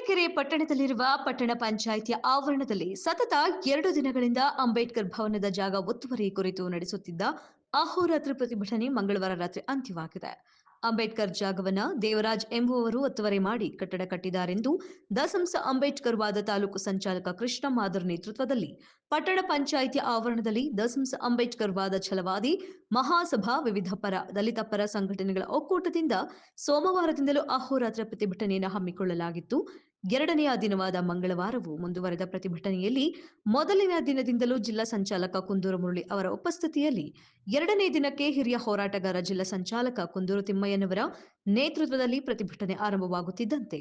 ಚಳ್ಳಕೆರೆ ಪಟ್ಟಣದಲ್ಲಿರುವ ಪಟ್ಟಣ ಪಂಚಾಯಿತಿಯ ಆವರಣದಲ್ಲಿ ಸತತ 2 ದಿನಗಳಿಂದ ಅಂಬೇಡ್ಕರ್ ಭವನದ ಜಾಗ ಒತ್ತುವರಿ ಕುರಿತು ನಡೆಸುತ್ತಿದ್ದ ಅಹೋರಾತ್ರಿ ಪ್ರತಿಭಟನೆ ಮಂಗಳವಾರ ರಾತ್ರಿ ಅಂತ್ಯವಾಗಿದೆ. ಅಂಬೇಡ್ಕರ್ ಜಾಗವನ್ನ ದೇವರಾಜ್ ಎಂಬುವವರು ಒತ್ತುವರಿ ಮಾಡಿ ಕಟ್ಟಡ ಕಟ್ಟಿದ್ದಾರೆಂದು ದಸಂಸ ಅಂಬೇಡ್ಕರ್ ವಾದ ತಾಲೂಕು ಸಂಚಾಲಕ ಕೃಷ್ಣ ಮಾದರ್ ನೇತೃತ್ವದಲ್ಲಿ ಪಟ್ಟಣ ಪಂಚಾಯಿತಿಯ ಆವರಣದಲ್ಲಿ ದಸಂಸ ಅಂಬೇಡ್ಕರ್ ವಾದ ಛಲವಾದಿ ಮಹಾಸಭಾ ವಿವಿಧ ಪರ ದಲಿತ ಪರ ಸಂಘಟನೆಗಳ ಒಕ್ಕೂಟದಿಂದ ಸೋಮವಾರದಿಂದಲೂ ಅಹೋರಾತ್ರ ಪ್ರತಿಭಟನೆಯನ್ನು ಹಮ್ಮಿಕೊಳ್ಳಲಾಗಿತ್ತು. ಎರಡನೆಯ ದಿನವಾದ ಮಂಗಳವಾರವೂ ಮುಂದುವರೆದ ಪ್ರತಿಭಟನೆಯಲ್ಲಿ ಮೊದಲನೆಯ ದಿನದಿಂದಲೂ ಜಿಲ್ಲಾ ಸಂಚಾಲಕ ಕುಂದೂರು ಮುರಳಿ ಅವರ ಉಪಸ್ಥಿತಿಯಲ್ಲಿ ಎರಡನೇ ದಿನಕ್ಕೆ ಹಿರಿಯ ಹೋರಾಟಗಾರ ಜಿಲ್ಲಾ ಸಂಚಾಲಕ ಕುಂದೂರು ತಿಮ್ಮಯ್ಯನವರ ನೇತೃತ್ವದಲ್ಲಿ ಪ್ರತಿಭಟನೆ ಆರಂಭವಾಗುತ್ತಿದ್ದಂತೆ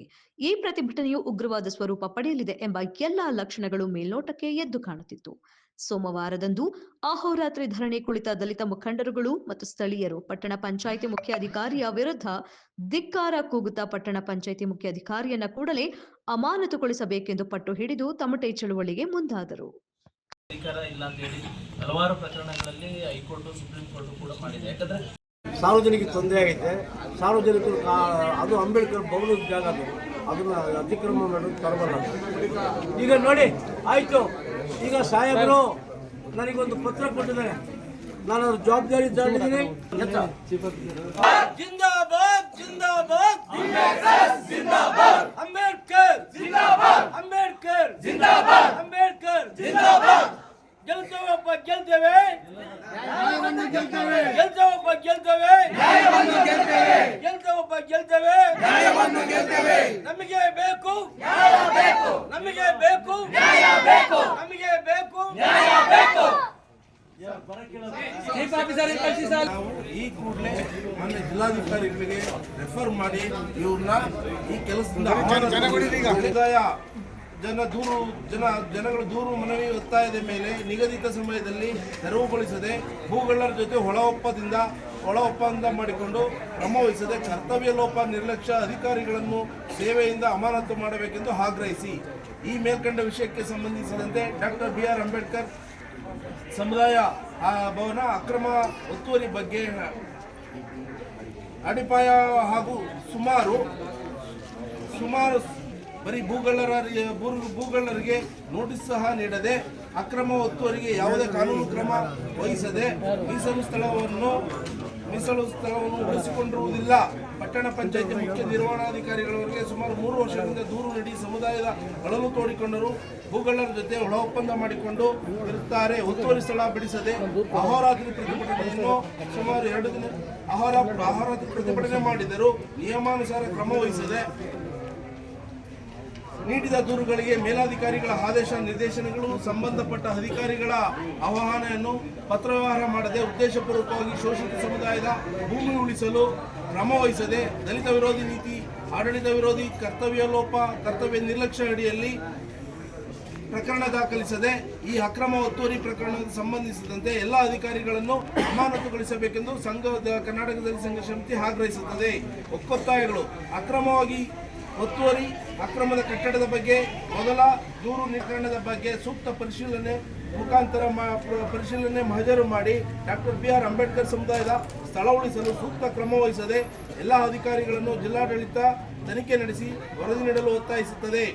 ಈ ಪ್ರತಿಭಟನೆಯು ಉಗ್ರವಾದ ಸ್ವರೂಪ ಪಡೆಯಲಿದೆ ಎಂಬ ಎಲ್ಲಾ ಲಕ್ಷಣಗಳು ಮೇಲ್ನೋಟಕ್ಕೆ ಎದ್ದು ಕಾಣುತ್ತಿತ್ತು. ಸೋಮವಾರದಂದು ಅಹೋರಾತ್ರಿ ಧರಣಿ ಕುಳಿತ ದಲಿತ ಮುಖಂಡರುಗಳು ಮತ್ತು ಸ್ಥಳೀಯರು ಪಟ್ಟಣ ಪಂಚಾಯಿತಿ ಮುಖ್ಯಾಧಿಕಾರಿಯ ವಿರುದ್ಧ ಧಿಕ್ಕಾರ ಕೂಗುತ್ತಾ ಪಟ್ಟಣ ಪಂಚಾಯಿತಿ ಮುಖ್ಯಾಧಿಕಾರಿಯನ್ನ ಕೂಡಲೇ ಅಮಾನತುಗೊಳಿಸಬೇಕೆಂದು ಪಟ್ಟು ಹಿಡಿದು ತಮಟೆ ಚಳುವಳಿಗೆ ಮುಂದಾದರು. ಅಧಿಕಾರ ಇಲ್ಲ ಅಂತ ಹೇಳಿ ಹಲವಾರು ಪ್ರಕರಣಗಳಲ್ಲಿ ಹೈಕೋರ್ಟ್ ಸುಪ್ರೀಂ ಕೋರ್ಟ್ ಕೂಡ ಮಾಡಿದೆ. ಯಾಕಂದ್ರೆ ಸಾರ್ವಜನಿಕ ತೊಂದರೆ ಆಗೈತೆ. ಸಾರ್ವಜನಿಕರು ಅದು ಅಂಬೇಡ್ಕರ್ ಭವನದ ಜಾಗ, ಅದನ್ನು ಅತಿಕ್ರಮ ಮಾಡೋದು ತರಬಲ್ಲ. ಈಗ ನೋಡಿ ಆಯಿತು, ಈಗ ಸಾಹೇಬರು ನನಗೊಂದು ಪತ್ರ ಕೊಟ್ಟಿದ್ದಾರೆ, ನಾನು ಅದ್ರ ಜವಾಬ್ದಾರಿ ತಗೊಂಡಿದ್ದೀನಿ. ಜಿಂದಾಬಾದ್ ಜಿಂದಾಬಾದ್ ಅಂಬೇಡ್ಕರ್ ಜಿಂದಾಬಾದ್ ಅಂಬೇಡ್ಕರ್ ಜಿಂದಾಬಾದ್ ಅಂಬೇಡ್ಕರ್ ಜಿಂದಾಬಾದ್. ಗೆಲ್ತೇವಪ್ಪ ಗೆಲ್ತೇವೆ, ಗೆಲ್ತೇವಪ್ಪ ಗೆಲ್ತೇವೆ, ಗೆಲ್ತೇವಪ್ಪ ಗೆಲ್ತೇವೆ, ನಮಗೆ ಬೇಕು ನಮಗೆ ಬೇಕು ನಮಗೆ ಬೇಕು. ನಾವು ಈ ಕೂಡಲೇ ಮಾನ್ಯ ಜಿಲ್ಲಾಧಿಕಾರಿಗಳಿಗೆ ರೆಫರ್ ಮಾಡಿ ಇವ್ರನ್ನ ಈ ಕೆಲಸದಿಂದ ಜನಗಳ ದೂರು ಮನವಿ ಒತ್ತಾಯದ ಮೇಲೆ ನಿಗದಿತ ಸಮಯದಲ್ಲಿ ತೆರವುಗೊಳಿಸದೆ ಭೂಗಳ್ಳರ ಜೊತೆ ಒಳ ಒಪ್ಪಂದ ಮಾಡಿಕೊಂಡು ಕ್ರಮ ವಹಿಸದೆ ಕರ್ತವ್ಯ ಲೋಪ ನಿರ್ಲಕ್ಷ್ಯ ಅಧಿಕಾರಿಗಳನ್ನು ಸೇವೆಯಿಂದ ಅಮಾನತು ಮಾಡಬೇಕೆಂದು ಆಗ್ರಹಿಸಿ ಈ ಮೇಲ್ಕಂಡ ವಿಷಯಕ್ಕೆ ಸಂಬಂಧಿಸಿದಂತೆ ಡಾಕ್ಟರ್ BR ಅಂಬೇಡ್ಕರ್ ಸಮುದಾಯ ಭವನ ಅಕ್ರಮ ಒತ್ತುವರಿ ಬಗ್ಗೆ ಅಡಿಪಾಯ ಹಾಗೂ ಸುಮಾರು ಬರೀ ಭೂಗಳ್ಳರಿಗೆ ನೋಟಿಸ್ ಸಹ ನೀಡದೆ ಅಕ್ರಮ ಒತ್ತುವರಿಗೆ ಯಾವುದೇ ಕಾನೂನು ಕ್ರಮ ವಹಿಸದೆ ಮೀಸಲು ಸ್ಥಳವನ್ನು ಉಳಿಸಿಕೊಂಡಿರುವುದಿಲ್ಲ. ಪಟ್ಟಣ ಪಂಚಾಯಿತಿ ಮುಖ್ಯ ನಿರ್ವಹಣಾಧಿಕಾರಿಗಳವರಿಗೆ ಸುಮಾರು 3 ವರ್ಷದಿಂದ ದೂರು ನೀಡಿ ಸಮುದಾಯದ ಅಳಲು ತೋಡಿಕೊಂಡರು ಭೂಗಳ್ಳರ ಜೊತೆ ಒಳ ಒಪ್ಪಂದ ಮಾಡಿಕೊಂಡು ಇರುತ್ತಾರೆ. ಒತ್ತುವರಿ ಸ್ಥಳ ಬಿಡಿಸದೆ ಅಹೋರಾತ್ರಿ ಪ್ರತಿಭಟನೆಯನ್ನು ಸುಮಾರು 2 ದಿನ ಅಹೋರಾತ್ರಿ ಪ್ರತಿಭಟನೆ ಮಾಡಿದರು. ನಿಯಮಾನುಸಾರ ಕ್ರಮ ವಹಿಸದೆ ನೀಡಿದ ದೂರುಗಳಿಗೆ ಮೇಲಾಧಿಕಾರಿಗಳ ಆದೇಶ ನಿರ್ದೇಶನಗಳು ಸಂಬಂಧಪಟ್ಟ ಅಧಿಕಾರಿಗಳ ಆಹ್ವಾನೆಯನ್ನು ಪತ್ರವ್ಯವಹಾರ ಮಾಡದೆ ಉದ್ದೇಶಪೂರ್ವಕವಾಗಿ ಶೋಷಿತ ಸಮುದಾಯದ ಭೂಮಿ ಉಳಿಸಲು ಕ್ರಮ ವಹಿಸದೆ ದಲಿತ ವಿರೋಧಿ ನೀತಿ, ಆಡಳಿತ ವಿರೋಧಿ, ಕರ್ತವ್ಯ ನಿರ್ಲಕ್ಷ್ಯ ಅಡಿಯಲ್ಲಿ ಪ್ರಕರಣ ದಾಖಲಿಸದೆ ಈ ಅಕ್ರಮ ಒತ್ತುವರಿ ಪ್ರಕರಣಕ್ಕೆ ಸಂಬಂಧಿಸಿದಂತೆ ಎಲ್ಲ ಅಧಿಕಾರಿಗಳನ್ನು ಅಮಾನತುಗೊಳಿಸಬೇಕೆಂದು ಕರ್ನಾಟಕ ದಲಿತ ಸಂಘ ಸಮಿತಿ ಆಗ್ರಹಿಸುತ್ತದೆ. ಒಕ್ಕೊತ್ತಾಯಗಳು: ಅಕ್ರಮವಾಗಿ ಒತ್ತುವರಿ ಅಕ್ರಮದ ಕಟ್ಟಡದ ಬಗ್ಗೆ ಮೊದಲ ದೂರು ನಿಖರಣದ ಬಗ್ಗೆ ಸೂಕ್ತ ಪರಿಶೀಲನೆ ಮಂಜೂರು ಮಾಡಿ ಡಾಕ್ಟರ್ BR ಅಂಬೇಡ್ಕರ್ ಸಮುದಾಯದ ಸ್ಥಳ ಉಳಿಸಲು ಸೂಕ್ತ ಕ್ರಮ ವಹಿಸದೆ ಎಲ್ಲ ಅಧಿಕಾರಿಗಳನ್ನು ಜಿಲ್ಲಾಡಳಿತ ತನಿಖೆ ನಡೆಸಿ ವರದಿ ನೀಡಲು ಒತ್ತಾಯಿಸುತ್ತದೆ.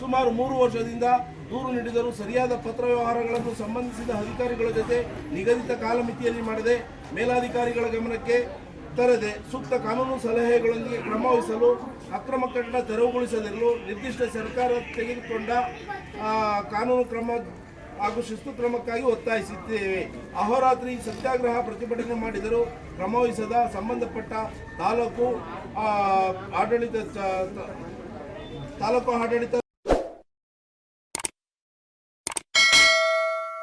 ಸುಮಾರು 3 ವರ್ಷದಿಂದ ದೂರು ನೀಡಿದರೂ ಸರಿಯಾದ ಪತ್ರ ವ್ಯವಹಾರಗಳನ್ನು ಸಂಬಂಧಿಸಿದ ಅಧಿಕಾರಿಗಳ ಜೊತೆ ನಿಗದಿತ ಕಾಲಮಿತಿಯಲ್ಲಿ ಮಾಡದೆ ಮೇಲಾಧಿಕಾರಿಗಳ ಗಮನಕ್ಕೆ ತರದೆ ಸೂಕ್ತ ಕಾನೂನು ಸಲಹೆಗಳೊಂದಿಗೆ ಕ್ರಮ ವಹಿಸಲು ಅಕ್ರಮ ಕಟ್ಟಡ ತೆರವುಗೊಳಿಸದಿರಲು ನಿರ್ದಿಷ್ಟ ಸರ್ಕಾರ ತೆಗೆದುಕೊಂಡ ಕಾನೂನು ಕ್ರಮ ಹಾಗೂ ಶಿಸ್ತು ಕ್ರಮಕ್ಕಾಗಿ ಒತ್ತಾಯಿಸುತ್ತೇವೆ. ಅಹೋರಾತ್ರಿ ಸತ್ಯಾಗ್ರಹ ಪ್ರತಿಭಟನೆ ಮಾಡಿದರೂ ಕ್ರಮ ವಹಿಸದ ಸಂಬಂಧಪಟ್ಟ ತಾಲೂಕು ಆಡಳಿತ